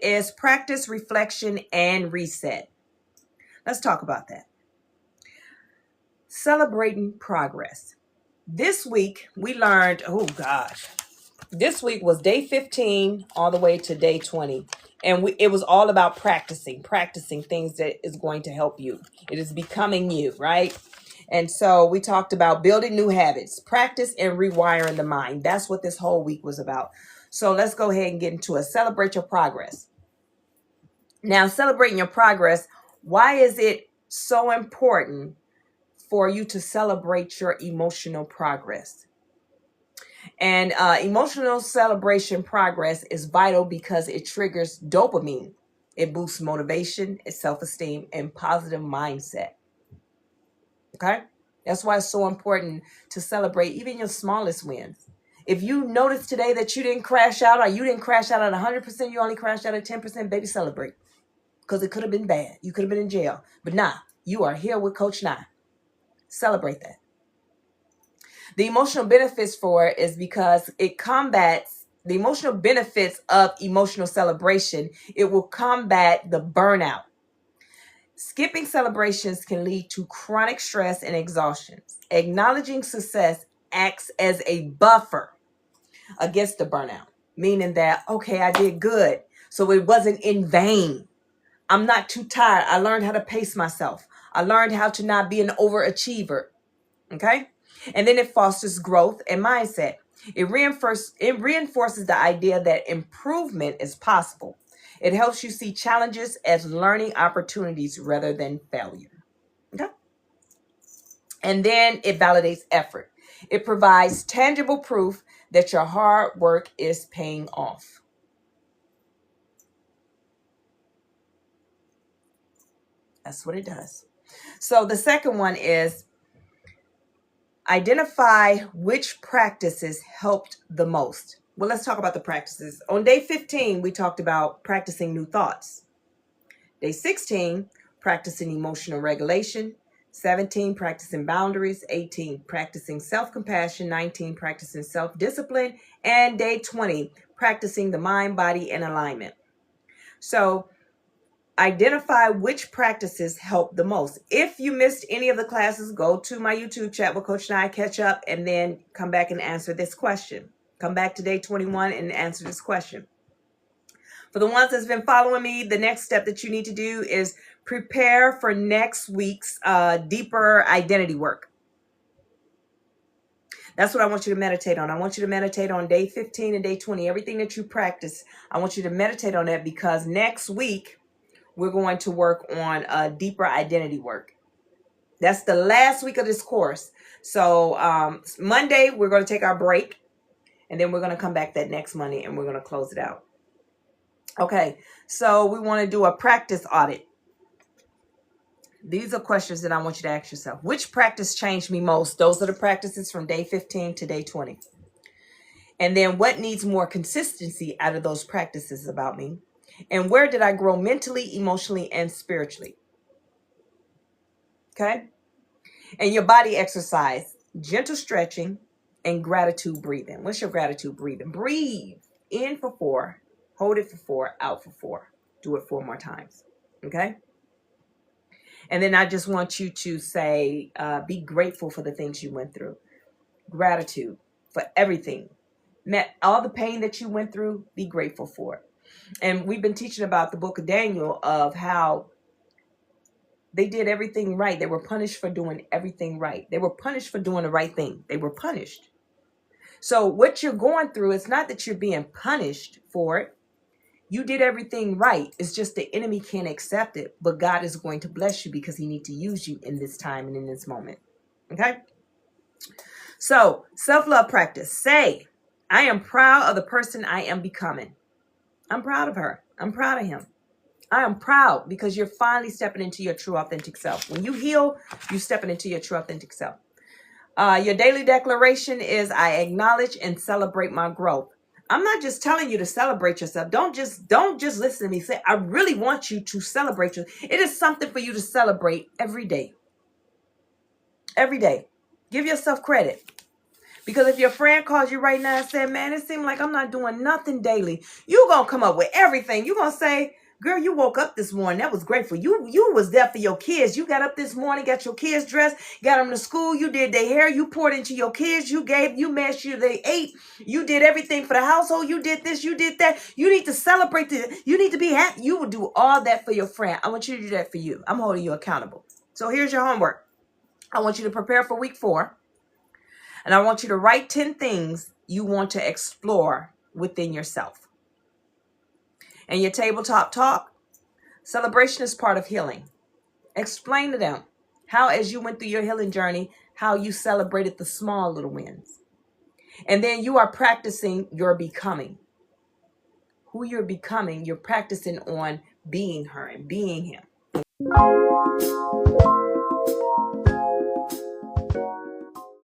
is practice, reflection, and reset. Let's talk about that. Celebrating progress. This week we learned, oh gosh, this week was day 15 all the way to day 20. And it was all about practicing things that is going to help you. It is becoming you, right? And so we talked about building new habits, practice and rewiring the mind. That's what this whole week was about. So let's go ahead and get into it. Celebrate your progress. Now, celebrating your progress, why is it so important for you to celebrate your emotional progress? And emotional celebration progress is vital because it triggers dopamine. It boosts motivation, self-esteem, and positive mindset. Okay? That's why it's so important to celebrate even your smallest wins. If you notice today that you didn't crash out, or you didn't crash out at 100%, you only crashed out at 10%, baby, celebrate. Because it could have been bad. You could have been in jail. But nah, you are here with Coach Nye. Celebrate that. The emotional benefits for it is because it combats the emotional benefits of emotional celebration. It will combat the burnout. Skipping celebrations can lead to chronic stress and exhaustion. Acknowledging success acts as a buffer against the burnout, meaning that, okay, I did good, so it wasn't in vain. I'm not too tired. I learned how to pace myself. I learned how to not be an overachiever. Okay? And then it fosters growth and mindset. It reinforces the idea that improvement is possible. It helps you see challenges as learning opportunities rather than failure. Okay? And then it validates effort. It provides tangible proof that your hard work is paying off. That's what it does. So the second one is identify which practices helped the most. Well, let's talk about the practices. On day 15, we talked about practicing new thoughts. Day 16, practicing emotional regulation. 17, practicing boundaries. 18, practicing self-compassion. 19, practicing self-discipline. And day 20, practicing the mind, body, and alignment. So identify which practices help the most. If you missed any of the classes, go to my YouTube chat with Coach Nye, catch up, and then come back and answer this question. Come back to day 21 and answer this question. For the ones that's been following me, the next step that you need to do is prepare for next week's deeper identity work. That's what I want you to meditate on. I want you to meditate on day 15 and day 20. Everything that you practice, I want you to meditate on that, because next week, we're going to work on deeper identity work. That's the last week of this course. So Monday, we're going to take our break. And then we're going to come back that next Monday and we're going to close it out. Okay, so we want to do a practice audit. These are questions that I want you to ask yourself. Which practice changed me most? Those are the practices from day 15 to day 20. And then what needs more consistency out of those practices about me? And where did I grow mentally, emotionally, and spiritually? Okay? And your body exercise, gentle stretching, and gratitude breathing. What's your gratitude breathing? Breathe in for 4, hold it for 4, out for 4. Do it 4 more times. Okay? And then I just want you to say, be grateful for the things you went through. Gratitude for everything. All the pain that you went through, be grateful for it. And we've been teaching about the book of Daniel, of how they did everything right. They were punished for doing everything right. They were punished for doing the right thing. They were punished. So what you're going through, it's not that you're being punished for it. You did everything right. It's just the enemy can't accept it. But God is going to bless you because he needs to use you in this time and in this moment. Okay? So self-love practice. Say, I am proud of the person I am becoming. I'm proud of her. I'm proud of him. I am proud because you're finally stepping into your true authentic self. When you heal, you're stepping into your true authentic self. Your daily declaration is, I acknowledge and celebrate my growth. I'm not just telling you to celebrate yourself. Don't just listen to me. Say, I really want you to celebrate you. It is something for you to celebrate every day. Every day. Give yourself credit. Because if your friend calls you right now and said, man, it seems like I'm not doing nothing daily, you going to come up with everything. You going to say, girl, you woke up this morning. That was great for you. You was there for your kids. You got up this morning, got your kids dressed, got them to school. You did their hair. You poured into your kids. You made sure they ate. You did everything for the household. You did this. You did that. You need to celebrate this. You need to be happy. You will do all that for your friend. I want you to do that for you. I'm holding you accountable. So here's your homework. I want you to prepare for week 4. And I want you to write 10 things you want to explore within yourself. And your tabletop talk, celebration is part of healing. Explain to them how, as you went through your healing journey, how you celebrated the small little wins. And then you are practicing your becoming. Who you're becoming, you're practicing on being her and being him.